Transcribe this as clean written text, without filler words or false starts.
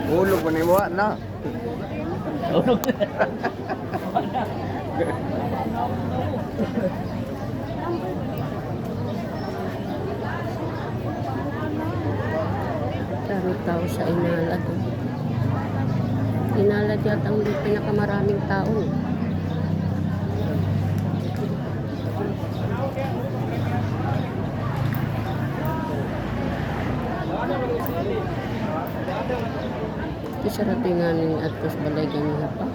Ulog mo ni mo na. Ulog. Daming tao sa Inalad. Inalad yata ang pinakamaraming tao. Ito sa ratingan ng atos balay ganyan pa.